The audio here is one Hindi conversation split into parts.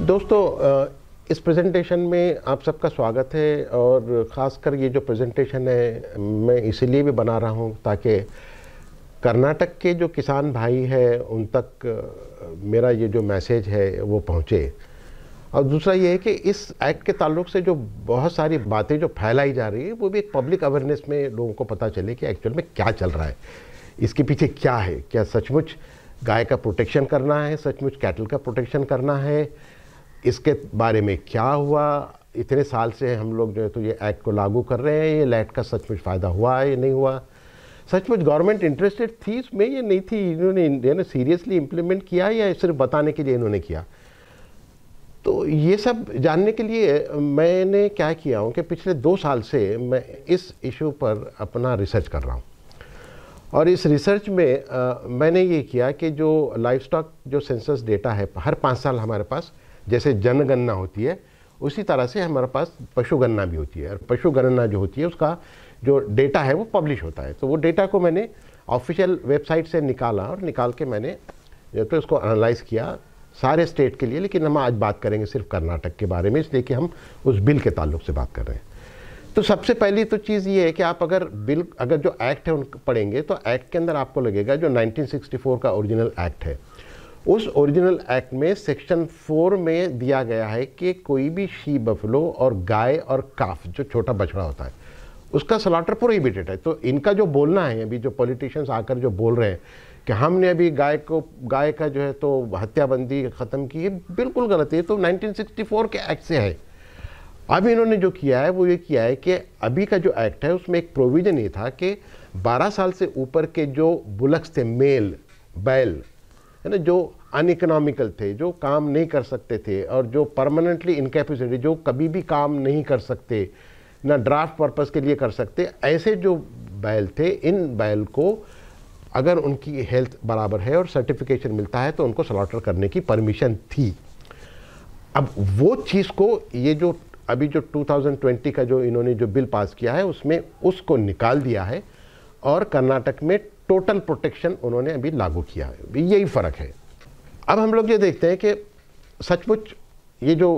दोस्तों, इस प्रेजेंटेशन में आप सबका स्वागत है। और ख़ासकर ये जो प्रेजेंटेशन है मैं इसीलिए भी बना रहा हूँ ताकि कर्नाटक के जो किसान भाई हैं उन तक मेरा ये जो मैसेज है वो पहुँचे। और दूसरा ये है कि इस एक्ट के ताल्लुक से जो बहुत सारी बातें जो फैलाई जा रही है वो भी एक पब्लिक अवेयरनेस में लोगों को पता चले कि एक्चुअल में क्या चल रहा है, इसके पीछे क्या है। क्या सचमुच गाय का प्रोटेक्शन करना है, सचमुच कैटल का प्रोटेक्शन करना है, इसके बारे में क्या हुआ। इतने साल से हम लोग जो है तो ये एक्ट को लागू कर रहे हैं, ये एक्ट का सचमुच फ़ायदा हुआ है या नहीं हुआ, सचमुच गवर्नमेंट इंटरेस्टेड थी इसमें या नहीं थी, इन्होंने सीरियसली इम्प्लीमेंट किया या सिर्फ बताने के लिए इन्होंने किया। तो ये सब जानने के लिए मैंने क्या किया हूँ कि पिछले 2 साल से मैं इस इशू पर अपना रिसर्च कर रहा हूँ। और इस रिसर्च में मैंने ये किया कि जो लाइफ स्टॉक जो सेंसस डेटा है हर 5 साल हमारे पास, जैसे जनगणना होती है उसी तरह से हमारे पास पशुगणना भी होती है। और पशुगणना जो होती है उसका जो डेटा है वो पब्लिश होता है। तो वो डेटा को मैंने ऑफिशियल वेबसाइट से निकाला और निकाल के मैंने जो तो इसको एनालाइज़ किया सारे स्टेट के लिए। लेकिन हम आज बात करेंगे सिर्फ कर्नाटक के बारे में, इसलिए कि हम उस बिल के ताल्लुक से बात कर रहे हैं। तो सबसे पहली तो चीज़ ये है कि आप अगर जो एक्ट है उनको पढ़ेंगे तो एक्ट के अंदर आपको लगेगा जो 1964 का ओरिजिनल एक्ट है, उस ओरिजिनल एक्ट में सेक्शन 4 में दिया गया है कि कोई भी शी बफलो और गाय और काफ जो छोटा बछड़ा होता है उसका स्लॉटर प्रोहिबिटेड है। तो इनका जो बोलना है, अभी जो पॉलिटिशियंस आकर जो बोल रहे हैं कि हमने अभी गाय का जो है तो हत्याबंदी ख़त्म की, है बिल्कुल गलत है। तो 1964 के एक्ट से है। अब इन्होंने जो किया है वो ये किया है कि अभी का जो एक्ट है उसमें एक प्रोविज़न ये था कि 12 साल से ऊपर के जो बुलक्स थे, मेल बैल है ना, जो अनइकोनॉमिकल थे, जो काम नहीं कर सकते थे और जो परमानेंटली इनकैपेसिटी, जो कभी भी काम नहीं कर सकते, ना ड्राफ्ट पर्पस के लिए कर सकते, ऐसे जो बैल थे, इन बैल को अगर उनकी हेल्थ बराबर है और सर्टिफिकेशन मिलता है तो उनको स्लॉटर करने की परमिशन थी। अब वो चीज़ को ये जो अभी जो 2020 का जो इन्होंने जो बिल पास किया है उसमें उसको निकाल दिया है और कर्नाटक में टोटल प्रोटेक्शन उन्होंने अभी लागू किया है। यही फ़र्क है। अब हम लोग ये देखते हैं कि सचमुच ये जो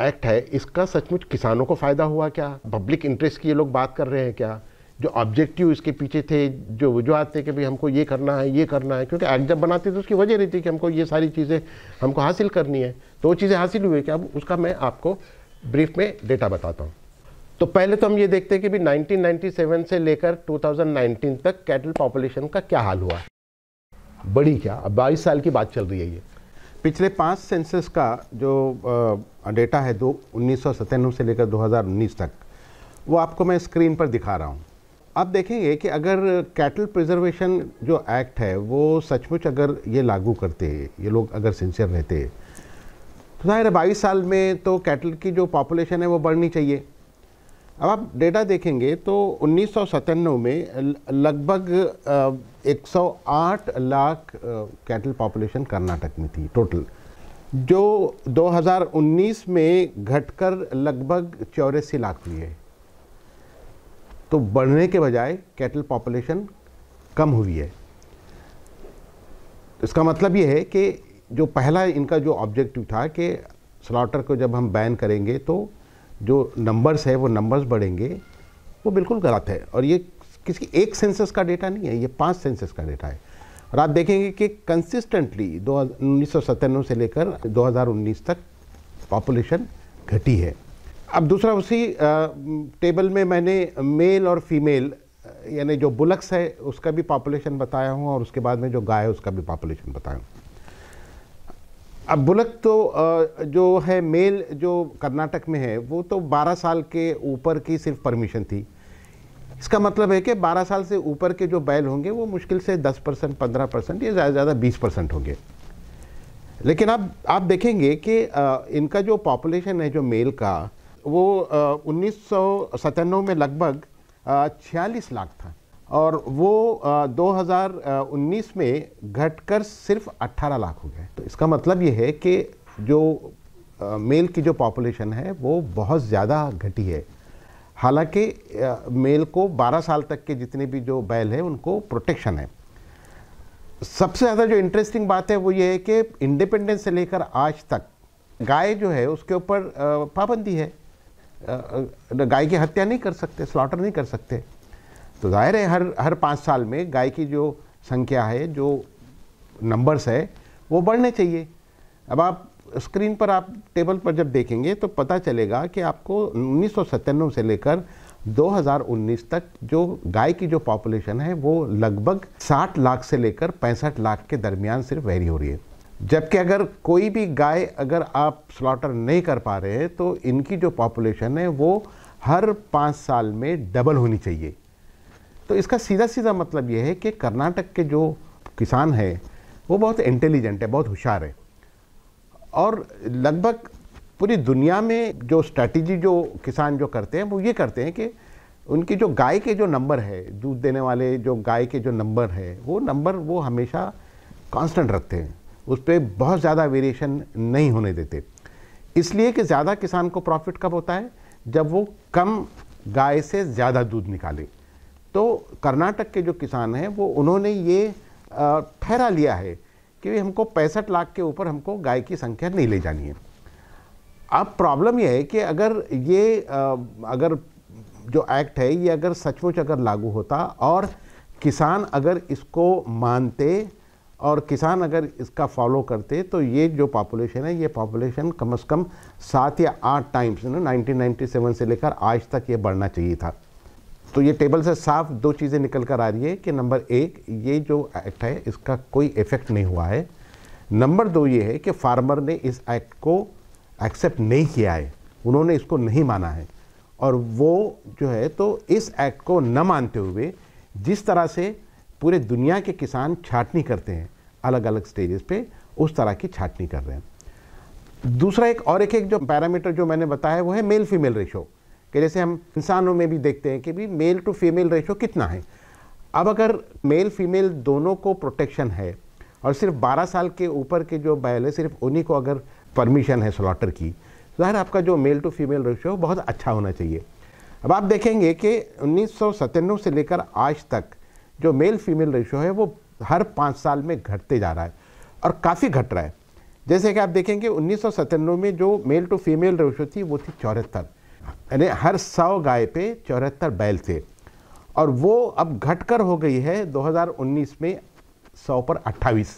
एक्ट है इसका सचमुच किसानों को फ़ायदा हुआ क्या, पब्लिक इंटरेस्ट की ये लोग बात कर रहे हैं क्या, जो ऑब्जेक्टिव इसके पीछे थे, जो वजूहत थे कि भाई हमको ये करना है ये करना है। क्योंकि एक्ट जब बनाते तो उसकी वजह रहती है कि हमको ये सारी चीज़ें हमको हासिल करनी है, तो वो चीज़ें हासिल हुई क्या, अब उसका मैं आपको ब्रीफ में डेटा बताता हूँ। तो पहले तो हम ये देखते हैं कि भी 1997 से लेकर 2019 तक कैटल पॉपुलेशन का क्या हाल हुआ। बड़ी क्या, अब 22 साल की बात चल रही है। ये पिछले 5 सेंसस का जो डेटा है 1997 से लेकर 2019 तक, वो आपको मैं स्क्रीन पर दिखा रहा हूँ। आप देखेंगे कि अगर कैटल प्रिजर्वेशन जो एक्ट है वो सचमुच अगर ये लागू करते, ये लोग अगर सिंसियर रहते, तो ज़ाहिर है 22 साल में तो कैटल की जो पॉपुलेशन है वो बढ़नी चाहिए। अब आप डेटा देखेंगे तो 1997 में लगभग 108 लाख कैटल पॉपुलेशन कर्नाटक में थी टोटल, जो 2019 में घटकर लगभग 84 लाख हुई है। तो बढ़ने के बजाय कैटल पॉपुलेशन कम हुई है। इसका मतलब ये है कि जो पहला इनका जो ऑब्जेक्टिव था कि स्लॉटर को जब हम बैन करेंगे तो जो नंबर्स है वो नंबर्स बढ़ेंगे, वो बिल्कुल गलत है। और ये किसी एक सेंसस का डेटा नहीं है, ये 5 सेंसस का डेटा है। और आप देखेंगे कि कंसिस्टेंटली 1997 से लेकर 2019 तक पॉपुलेशन घटी है। अब दूसरा उसी टेबल में मैंने मेल और फीमेल यानी जो बुलक्स है उसका भी पॉपुलेशन बताया हूँ और उसके बाद में जो गाय है उसका भी पॉपुलेशन बताया हूँ। अब बुलक तो जो है मेल जो कर्नाटक में है वो तो 12 साल के ऊपर की सिर्फ परमिशन थी। इसका मतलब है कि 12 साल से ऊपर के जो बैल होंगे वो मुश्किल से 10%, 15% या ज़्यादा से ज़्यादा 20% होंगे। लेकिन अब आप देखेंगे कि इनका जो पॉपुलेशन है जो मेल का वो 1997 में लगभग 46 लाख था और वो 2019 में घटकर सिर्फ 18 लाख हो गए। तो इसका मतलब ये है कि जो मेल की जो पॉपुलेशन है वो बहुत ज़्यादा घटी है। हालांकि मेल को 12 साल तक के जितने भी जो बैल है उनको प्रोटेक्शन है। सबसे ज़्यादा जो इंटरेस्टिंग बात है वो ये है कि इंडिपेंडेंस से लेकर आज तक गाय जो है उसके ऊपर पाबंदी है, गाय की हत्या नहीं कर सकते, स्लॉटर नहीं कर सकते। तो जाहिर है हर 5 साल में गाय की जो संख्या है, जो नंबर्स है, वो बढ़ने चाहिए। अब आप स्क्रीन पर, आप टेबल पर जब देखेंगे तो पता चलेगा कि आपको 1997 से लेकर 2019 तक जो गाय की जो पॉपुलेशन है वो लगभग 60 लाख से लेकर 65 लाख के दरमियान सिर्फ वेरी हो रही है। जबकि अगर कोई भी गाय अगर आप स्लॉटर नहीं कर पा रहे हैं तो इनकी जो पॉपुलेशन है वो हर 5 साल में डबल होनी चाहिए। तो इसका सीधा सीधा मतलब ये है कि कर्नाटक के जो किसान है वो बहुत इंटेलिजेंट है, बहुत होशियार है, और लगभग पूरी दुनिया में जो स्ट्रैटेजी जो किसान जो करते हैं वो ये करते हैं कि उनकी जो गाय के जो नंबर है, दूध देने वाले जो गाय के जो नंबर है, वो नंबर वो हमेशा कांस्टेंट रखते हैं, उस पर बहुत ज़्यादा वेरिएशन नहीं होने देते। इसलिए कि ज़्यादा किसान को प्रॉफिट कब होता है, जब वो कम गाय से ज़्यादा दूध निकाले। तो कर्नाटक के जो किसान हैं वो उन्होंने ये ठहरा लिया है कि हमको 65 लाख के ऊपर हमको गाय की संख्या नहीं ले जानी है। अब प्रॉब्लम यह है कि अगर जो एक्ट है ये अगर सचमुच अगर लागू होता और किसान अगर इसको मानते और किसान अगर इसका फॉलो करते तो ये जो पॉपुलेशन है, ये पॉपुलेशन कम से कम 7 या 8 टाइम्स 1997 से लेकर आज तक ये बढ़ना चाहिए था। तो ये टेबल से साफ 2 चीज़ें निकल कर आ रही है कि नंबर 1, ये जो एक्ट है इसका कोई इफ़ेक्ट नहीं हुआ है। नंबर 2 ये है कि फार्मर ने इस एक्ट को एक्सेप्ट नहीं किया है, उन्होंने इसको नहीं माना है, और वो जो है तो इस एक्ट को न मानते हुए जिस तरह से पूरे दुनिया के किसान छाटनी करते हैं अलग अलग स्टेजेस पे, उस तरह की छाटनी कर रहे हैं। दूसरा एक जो पैरामीटर जो मैंने बताया वो है मेल फीमेल रेशो, कि जैसे हम इंसानों में भी देखते हैं कि भी मेल टू फीमेल रेशो कितना है। अब अगर मेल फीमेल दोनों को प्रोटेक्शन है और सिर्फ 12 साल के ऊपर के जो बैल है सिर्फ उन्हीं को अगर परमिशन है स्लॉटर की, ज़ाहिर आपका जो मेल टू फीमेल रेशो बहुत अच्छा होना चाहिए। अब आप देखेंगे कि 1997 से लेकर आज तक जो मेल फीमेल रेशो है वो हर 5 साल में घटते जा रहा है और काफ़ी घट रहा है। जैसे कि आप देखेंगे 1997 में जो मेल टू फीमेल रेशो थी वो थी 74, यानी हर 100 गाय पे 74 बैल थे, और वो अब घटकर हो गई है 2019 में 100 पर 28।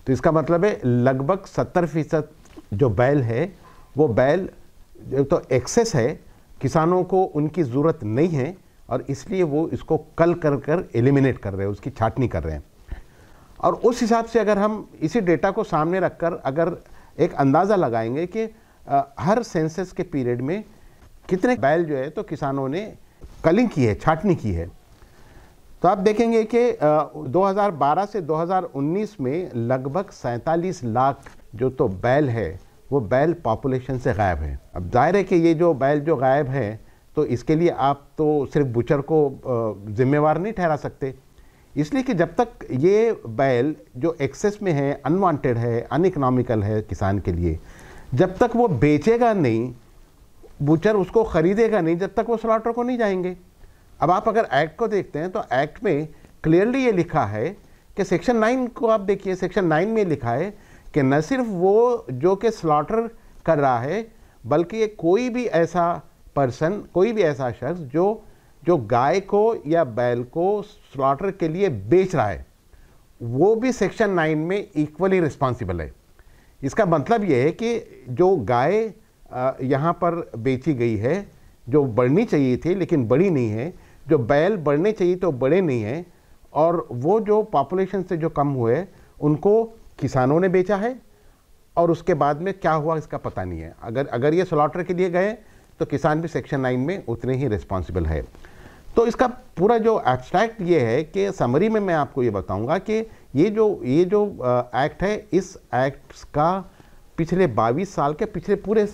तो इसका मतलब है लगभग 70% जो बैल है वो बैल तो एक्सेस है, किसानों को उनकी ज़रूरत नहीं है और इसलिए वो इसको कल कर एलिमिनेट कर रहे हैं, उसकी छाटनी कर रहे हैं। और उस हिसाब से अगर हम इसी डेटा को सामने रखकर अगर एक अंदाज़ा लगाएंगे कि हर सेंसस के पीरियड में कितने बैल जो है तो किसानों ने कलिंग की है, छाटनी की है, तो आप देखेंगे कि 2012 से 2019 में लगभग 47 लाख जो तो बैल है वो बैल पॉपुलेशन से गायब है। अब जाहिर है कि ये जो बैल जो गायब है तो इसके लिए आप तो सिर्फ बुचर को जिम्मेवार नहीं ठहरा सकते, इसलिए कि जब तक ये बैल जो एक्सेस में है, अनवांटेड है, अनइकोनॉमिकल है किसान के लिए, जब तक वो बेचेगा नहीं, बुचर उसको ख़रीदेगा नहीं, जब तक वो स्लॉटर को नहीं जाएंगे। अब आप अगर एक्ट को देखते हैं तो एक्ट में क्लियरली ये लिखा है कि सेक्शन 9 को आप देखिए, सेक्शन 9 में लिखा है कि न सिर्फ वो जो कि स्लॉटर कर रहा है बल्कि कोई भी ऐसा पर्सन, कोई भी ऐसा शख्स जो गाय को या बैल को स्लॉटर के लिए बेच रहा है वो भी सेक्शन 9 में इक्वली रिस्पॉन्सिबल है। इसका मतलब ये है कि जो गाय यहाँ पर बेची गई है, जो बढ़नी चाहिए थी लेकिन बढ़ी नहीं है, जो बैल बढ़ने चाहिए तो बढ़े नहीं हैं, और वो जो पॉपुलेशन से जो कम हुए उनको किसानों ने बेचा है और उसके बाद में क्या हुआ इसका पता नहीं है। अगर ये स्लॉटर के लिए गए तो किसान भी सेक्शन 9 में उतने ही रिस्पॉन्सिबल है। तो इसका पूरा जो एब्स्ट्रैक्ट ये है कि समरी में मैं आपको ये बताऊंगा कि ये जो एक्ट है, इस एक्ट का पिछले 22 साल के पिछले पूरे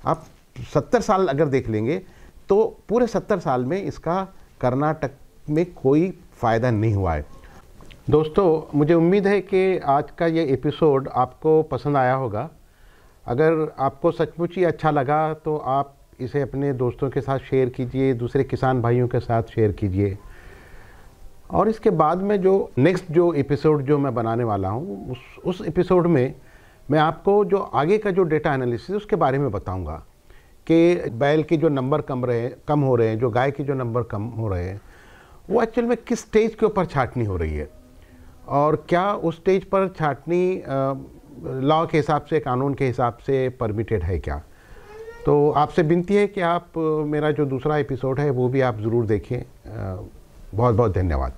आप 70 साल अगर देख लेंगे तो पूरे 70 साल में इसका कर्नाटक में कोई फ़ायदा नहीं हुआ है। दोस्तों, मुझे उम्मीद है कि आज का ये एपिसोड आपको पसंद आया होगा। अगर आपको सचमुच ही अच्छा लगा तो आप इसे अपने दोस्तों के साथ शेयर कीजिए, दूसरे किसान भाइयों के साथ शेयर कीजिए, और इसके बाद में जो नेक्स्ट जो एपिसोड जो मैं बनाने वाला हूँ उस एपिसोड में मैं आपको जो आगे का जो डेटा एनालिसिस उसके बारे में बताऊंगा कि बैल के जो नंबर कम हो रहे हैं, जो गाय के जो नंबर कम हो रहे हैं, वो एक्चुअल में किस स्टेज के ऊपर छाटनी हो रही है और क्या उस स्टेज पर छाटनी लॉ के हिसाब से, कानून के हिसाब से परमिटेड है क्या। तो आपसे विनती है कि आप मेरा जो दूसरा एपिसोड है वो भी आप ज़रूर देखें। बहुत बहुत धन्यवाद।